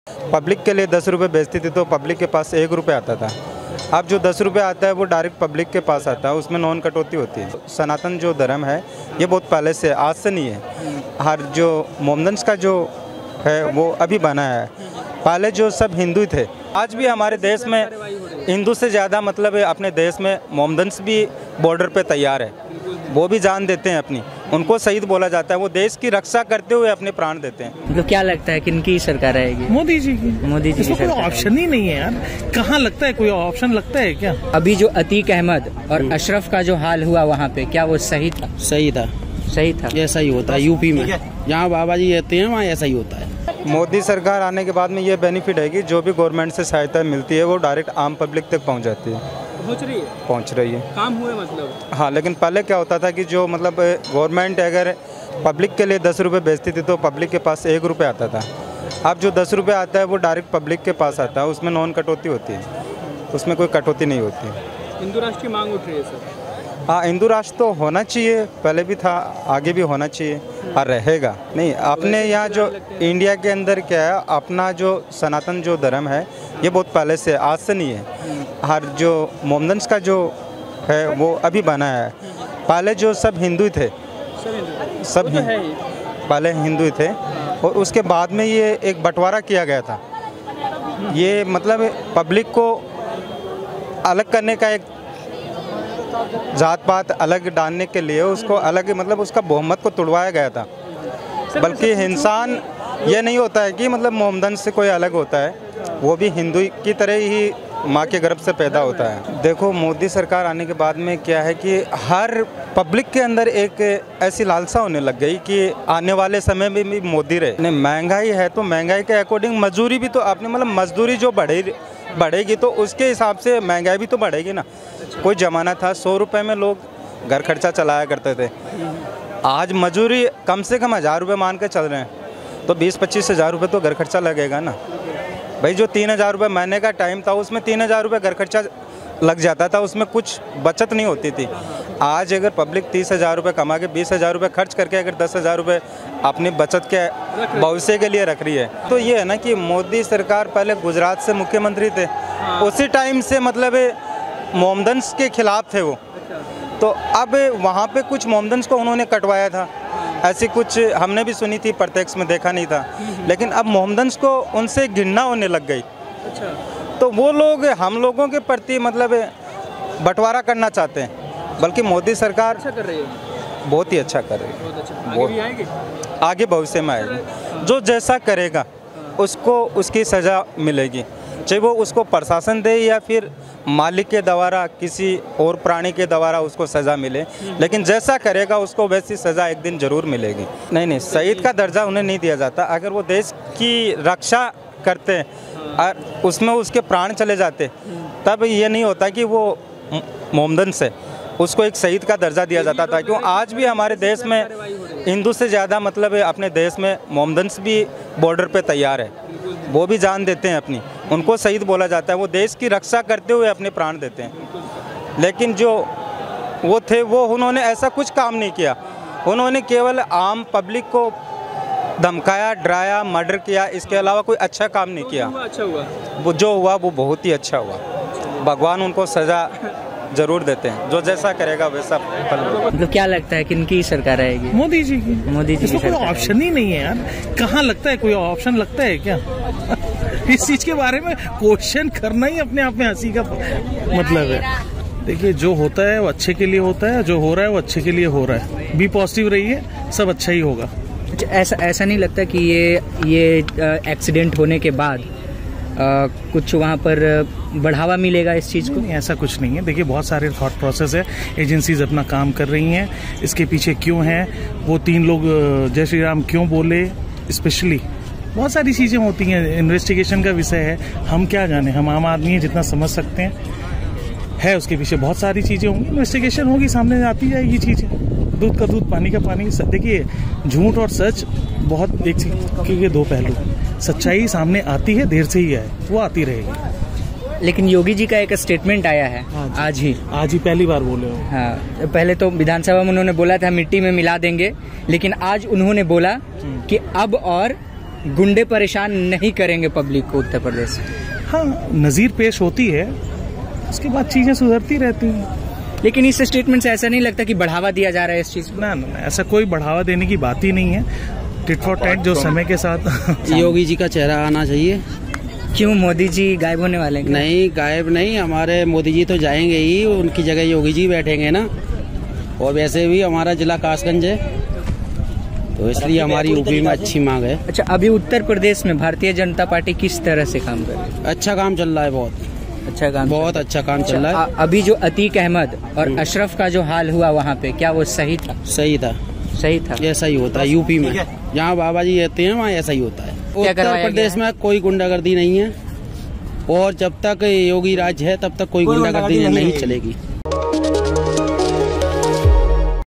Public के लिए 10 रुपये बेचती थी तो पब्लिक के पास 1 रुपये आता था। अब जो 10 रुपये आता है वो डायरेक्ट पब्लिक के पास आता है, उसमें नॉन कटौती होती है। सनातन जो धर्म है ये बहुत पहले से, आज से नहीं है। हर जो मोमडन्स का जो है वो अभी बना है। पहले जो सब हिंदू थे, आज भी हमारे देश में हिंदू से ज़्यादा मतलब अपने देश में मोमडन्स भी बॉर्डर पे तैयार है। वो भी जान देते हैं अपनी, उनको शहीद बोला जाता है। वो देश की रक्षा करते हुए अपने प्राण देते हैं। तो क्या लगता है किनकी सरकार आएगी? मोदी जी की। मोदी जी की कोई ऑप्शन ही नहीं है यार। कहाँ लगता है कोई ऑप्शन लगता है क्या? अभी जो अतीक अहमद और अशरफ का जो हाल हुआ वहाँ पे, क्या वो सही था? सही था। सही था। ऐसा ही होता है यूपी में, जहाँ बाबा जी रहते हैं वहाँ ऐसा ही होता है। मोदी सरकार आने के बाद में ये बेनिफिट है कि जो भी गवर्नमेंट से सहायता मिलती है वो डायरेक्ट आम पब्लिक तक पहुंच जाती है। पहुंच रही है। काम हुए मतलब। हाँ, लेकिन पहले क्या होता था कि जो मतलब गवर्नमेंट अगर पब्लिक के लिए 10 रुपये बेचती थी तो पब्लिक के पास 1 रुपये आता था। अब जो 10 रुपये आता है वो डायरेक्ट पब्लिक के पास आता है, उसमें नॉन कटौती होती है, उसमें कोई कटौती नहीं होती। हिंदू राष्ट्र की मांग उठ रही है सर। हाँ, हिंदू राष्ट्र तो होना चाहिए, पहले भी था, आगे भी होना चाहिए और रहेगा। नहीं, अपने यहाँ जो इंडिया के अंदर क्या है, अपना जो सनातन जो धर्म है ये बहुत पहले से, आज से नहीं है। हर जो मोमडन्स का जो है वो अभी बना है। पहले जो सब हिंदू थे, सब पहले हिंदू थे और उसके बाद में ये एक बंटवारा किया गया था। ये मतलब पब्लिक को अलग करने का, एक जात पात अलग डालने के लिए उसको अलग, मतलब उसका बहुमत को तोड़वाया गया था। बल्कि इंसान ये नहीं होता है कि मतलब मोमडन से कोई अलग होता है, वो भी हिंदू की तरह ही माँ के गर्भ से पैदा होता है। देखो, मोदी सरकार आने के बाद में क्या है कि हर पब्लिक के अंदर एक ऐसी लालसा होने लग गई कि आने वाले समय में भी मोदी रहे। नहीं, महंगाई है तो महंगाई के अकॉर्डिंग मजदूरी भी तो आपने, मतलब मजदूरी जो बढ़ेगी तो उसके हिसाब से महंगाई भी तो बढ़ेगी ना। कोई ज़माना था 100 रुपये में लोग घर खर्चा चलाया करते थे। आज मजदूरी कम से कम 1000 रुपये मान के चल रहे हैं, तो 20-25 हज़ार रुपये तो घर खर्चा लगेगा ना भाई। जो 3000 रुपये महीने का टाइम था उसमें 3000 रुपये घर खर्चा लग जाता था, उसमें कुछ बचत नहीं होती थी। आज अगर पब्लिक 30,000 रुपये कमा के 20,000 रुपये खर्च करके अगर 10,000 रुपये अपनी बचत के भविष्य के लिए रख रही है, तो ये है ना कि मोदी सरकार पहले गुजरात से मुख्यमंत्री थे, उसी टाइम से मतलब मोमडन्स के खिलाफ थे वो। तो अब वहाँ पे कुछ मोमडन्स को उन्होंने कटवाया था, ऐसी कुछ हमने भी सुनी थी, प्रत्यक्ष में देखा नहीं था। लेकिन अब मोमडन्स को उनसे घृणा होने लग गई। तो वो लोग हम लोगों के प्रति मतलब बंटवारा करना चाहते हैं। बल्कि मोदी सरकार अच्छा कर रही है, बहुत ही अच्छा कर रही है। बहुत अच्छा। आगे भी आएगी? आगे भविष्य में आएगी। जो जैसा करेगा उसको उसकी सज़ा मिलेगी, चाहे वो उसको प्रशासन दे या फिर मालिक के द्वारा किसी और प्राणी के द्वारा उसको सज़ा मिले, लेकिन जैसा करेगा उसको वैसी सज़ा एक दिन ज़रूर मिलेगी। नहीं, शहीद का दर्जा उन्हें नहीं दिया जाता। अगर वो देश की रक्षा करते हैं और उसमें उसके प्राण चले जाते, तब ये नहीं होता कि वो मोमडन्स है, उसको एक शहीद का दर्जा दिया जाता था। क्यों आज भी हमारे देश में हिंदू से ज़्यादा मतलब अपने देश में मोमडन्स भी बॉर्डर पे तैयार है। वो भी जान देते हैं अपनी, उनको शहीद बोला जाता है। वो देश की रक्षा करते हुए अपने प्राण देते हैं। लेकिन जो वो थे वो उन्होंने ऐसा कुछ काम नहीं किया। उन्होंने केवल आम पब्लिक को धमकाया, डराया, मर्डर किया, इसके अलावा कोई अच्छा काम नहीं किया। अच्छा हुआ वो जो हुआ वो बहुत ही अच्छा हुआ। भगवान उनको सज़ा जरूर देते हैं, जो जैसा करेगा वैसा फल। तो क्या लगता है किनकी सरकार आएगी? मोदी जी की। मोदी जी की कोई सरकार ऑप्शन ही नहीं है यार। कहाँ लगता है कोई ऑप्शन लगता है क्या? इस चीज के बारे में क्वेश्चन करना ही अपने आप में हंसी का मतलब है। देखिए, जो होता है वो अच्छे के लिए होता है, जो हो रहा है वो अच्छे के लिए हो रहा है। बी पॉजिटिव रहिए, सब अच्छा ही होगा। ऐसा नहीं लगता कि ये एक्सीडेंट होने के बाद कुछ वहाँ पर बढ़ावा मिलेगा इस चीज़ को? नहीं, ऐसा कुछ नहीं है। देखिए, बहुत सारे थॉट प्रोसेस है, एजेंसीज अपना काम कर रही हैं। इसके पीछे क्यों है, वो 3 लोग जय श्री राम क्यों बोले, स्पेशली बहुत सारी चीज़ें होती हैं। इन्वेस्टिगेशन का विषय है, हम क्या जाने, हम आम आदमी हैं, जितना समझ सकते हैं। उसके पीछे बहुत सारी चीज़ें होंगी, इन्वेस्टिगेशन होगी, सामने आती जाएगी चीज़ें। दूध का दूध, पानी का पानी। देखिए, झूठ और सच बहुत एक के 2 पहलू। सच्चाई सामने आती है, देर से ही आए, वो आती रहेगी। लेकिन योगी जी का एक स्टेटमेंट आया है आज ही पहली बार बोले हो। हाँ, पहले तो विधानसभा में उन्होंने बोला था मिट्टी में मिला देंगे, लेकिन आज उन्होंने बोला कि अब और गुंडे परेशान नहीं करेंगे पब्लिक को उत्तर प्रदेश में। हाँ, नज़ीर पेश होती है, उसके बाद चीज़ें सुधरती रहती हैं। लेकिन इस स्टेटमेंट से ऐसा नहीं लगता कि बढ़ावा दिया जा रहा है इस चीज़ को? ना, ऐसा कोई बढ़ावा देने की बात ही नहीं है। टिट फॉर टैट जो समय के साथ योगी जी का चेहरा आना चाहिए। क्यों, मोदी जी गायब होने वाले हैं? नहीं, गायब नहीं, हमारे मोदी जी तो जाएंगे ही, उनकी जगह योगी जी बैठेंगे ना। और वैसे भी हमारा जिला कासगंज है, तो इसलिए हमारी यूपी में अच्छी मांग है। अच्छा, अभी उत्तर प्रदेश में भारतीय जनता पार्टी किस तरह से काम कर रही है? अच्छा काम चल रहा है, बहुत अच्छा काम चल रहा है। अभी जो अतीक अहमद और अशरफ का जो हाल हुआ वहाँ पे, क्या वो सही था? सही था। ऐसा ही होता है यूपी में, जहाँ बाबा जी रहते हैं वहाँ ऐसा ही होता है। उत्तर प्रदेश में कोई गुंडागर्दी नहीं है, और जब तक योगी राज है तब तक कोई गुंडागर्दी नहीं चलेगी।